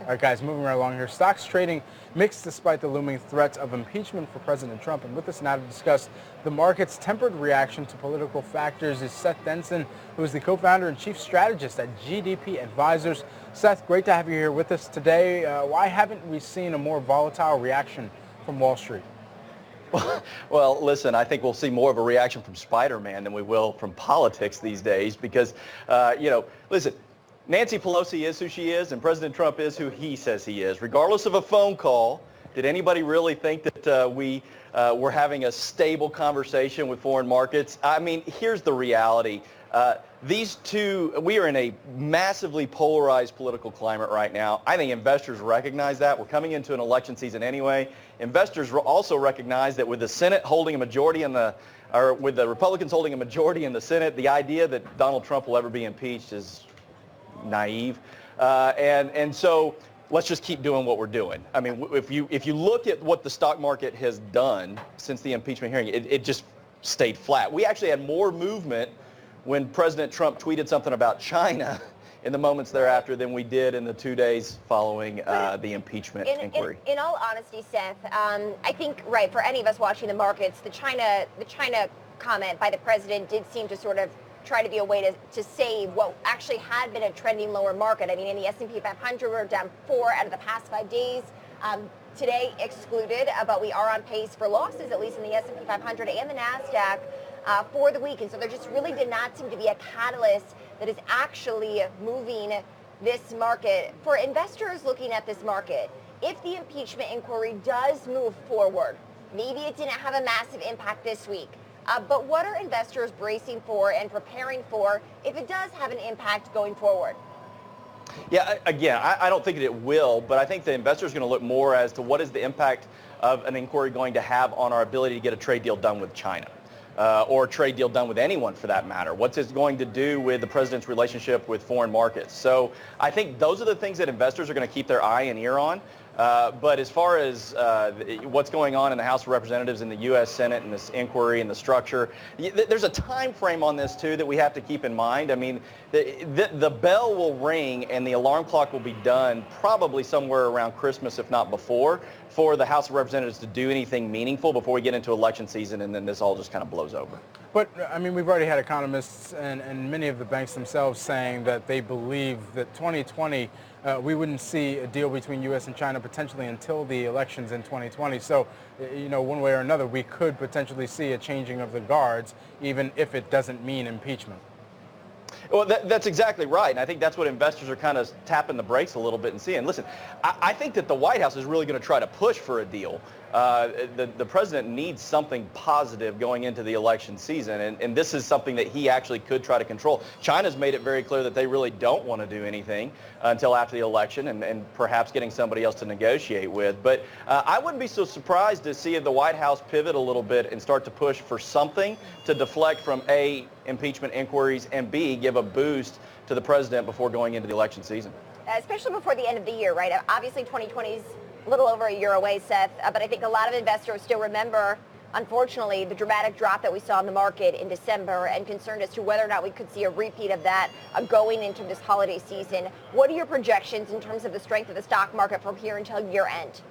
All right, guys, moving right along here. Stocks trading mixed despite the looming threats of impeachment for President Trump. And with us now to discuss the market's tempered reaction to political factors is Seth Denson, who is the co-founder and chief strategist at GDP Advisors. Seth, great to have you here with us today. Why haven't we seen a more volatile reaction from Wall Street? Well, listen, I think we'll see more of a reaction from Spider-Man than we will from politics these days because, listen, Nancy Pelosi is who she is, and President Trump is who he says he is. Regardless of a phone call, did anybody really think that we were having a stable conversation with foreign markets? I mean, here's the reality. These two, we are in a massively polarized political climate right now. I think investors recognize that. We're coming into an election season anyway. Investors also recognize that with the Senate holding a majority with the Republicans holding a majority in the Senate, the idea that Donald Trump will ever be impeached is naive. And so let's just keep doing what we're doing. I mean, if you look at what the stock market has done since the impeachment hearing, it just stayed flat. We actually had more movement when President Trump tweeted something about China in the moments thereafter than we did in the 2 days following the impeachment inquiry. In all honesty, Seth, I think, right, for any of us watching the markets, the China comment by the president did seem to sort of try to be a way to save what actually had been a trending lower market. I mean, in the S&P 500, we're down 4 out of the past 5 days. Today excluded, but we are on pace for losses, at least in the S&P 500 and the NASDAQ for the week. And so there just really did not seem to be a catalyst that is actually moving this market. For investors looking at this market, if the impeachment inquiry does move forward, maybe it didn't have a massive impact this week. But what are investors bracing for and preparing for if it does have an impact going forward? Yeah, again, I don't think that it will, but I think the investors are going to look more as to what is the impact of an inquiry going to have on our ability to get a trade deal done with China. Or a trade deal done with anyone for that matter. What's it going to do with the president's relationship with foreign markets? So I think those are the things that investors are going to keep their eye and ear on. But as far as what's going on in the House of Representatives and the U.S. Senate and this inquiry and the structure, there's a time frame on this, too, that we have to keep in mind. I mean, the bell will ring and the alarm clock will be done probably somewhere around Christmas, if not before, for the House of Representatives to do anything meaningful before we get into election season, and then this all just kind of blows over. But, I mean, we've already had economists and many of the banks themselves saying that they believe that 2020, we wouldn't see a deal between U.S. and China potentially until the elections in 2020. So, one way or another, we could potentially see a changing of the guards, even if it doesn't mean impeachment. Well, that's exactly right, and I think that's what investors are kind of tapping the brakes a little bit and seeing. Listen, I think that the White House is really going to try to push for a deal. The president needs something positive going into the election season, and this is something that he actually could try to control. China's made it very clear that they really don't want to do anything until after the election and perhaps getting somebody else to negotiate with. But I wouldn't be so surprised to see the White House pivot a little bit and start to push for something to deflect from A, impeachment inquiries, and B, give a boost to the president before going into the election season. Especially before the end of the year, right? Obviously, 2020 is a little over a year away, Seth, but I think a lot of investors still remember, unfortunately, the dramatic drop that we saw in the market in December and concerned as to whether or not we could see a repeat of that going into this holiday season. What are your projections in terms of the strength of the stock market from here until year end?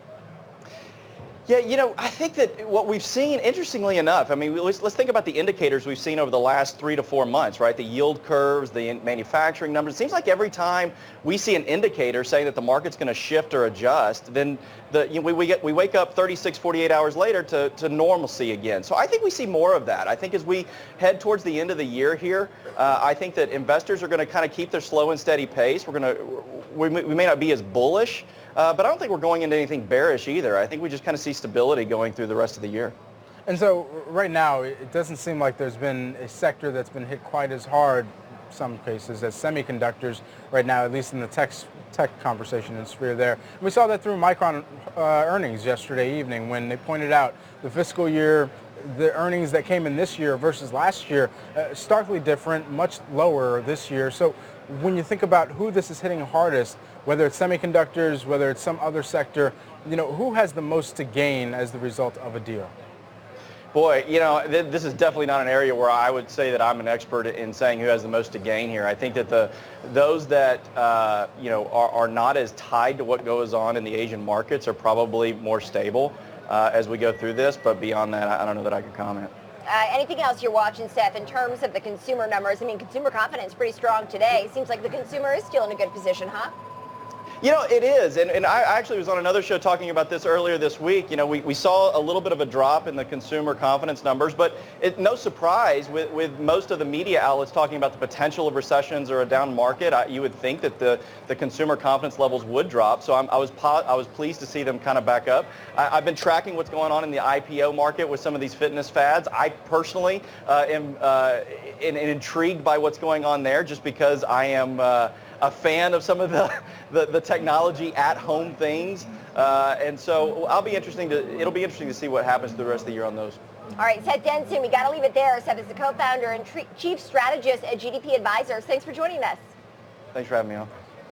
Yeah, I think that what we've seen, interestingly enough, I mean, let's think about the indicators we've seen over the last 3 to 4 months, right? The yield curves, the manufacturing numbers. It seems like every time we see an indicator saying that the market's going to shift or adjust, then we wake up 36, 48 hours later to normalcy again. So I think we see more of that. I think as we head towards the end of the year here, I think that investors are going to kind of keep their slow and steady pace. We may not be as bullish, but I don't think we're going into anything bearish either. I think we just kind of see stability going through the rest of the year. And so right now, it doesn't seem like there's been a sector that's been hit quite as hard, in some cases, as semiconductors right now, at least in the tech conversation and sphere there. And we saw that through Micron earnings yesterday evening when they pointed out the fiscal year, the earnings that came in this year versus last year, starkly different, much lower this year. So when you think about who this is hitting hardest, whether it's semiconductors, whether it's some other sector, who has the most to gain as the result of a deal? Boy, this is definitely not an area where I would say that I'm an expert in saying who has the most to gain here. I think that those that are not as tied to what goes on in the Asian markets are probably more stable as we go through this. But beyond that, I don't know that I could comment. Anything else you're watching, Seth, in terms of the consumer numbers? I mean, consumer confidence is pretty strong today. Seems like the consumer is still in a good position, huh? It is, and I actually was on another show talking about this earlier this week. We saw a little bit of a drop in the consumer confidence numbers, but no surprise with most of the media outlets talking about the potential of recessions or a down market. You would think that the consumer confidence levels would drop, so I was pleased to see them kind of back up. I've been tracking what's going on in the IPO market with some of these fitness fads. I personally am intrigued by what's going on there just because I am a fan of some of the technology at home things, and so it'll be interesting to see what happens through the rest of the year on those. All right, Seth Denson, we got to leave it there. Seth is the co-founder and chief strategist at GDP Advisors. Thanks for joining us. Thanks for having me on.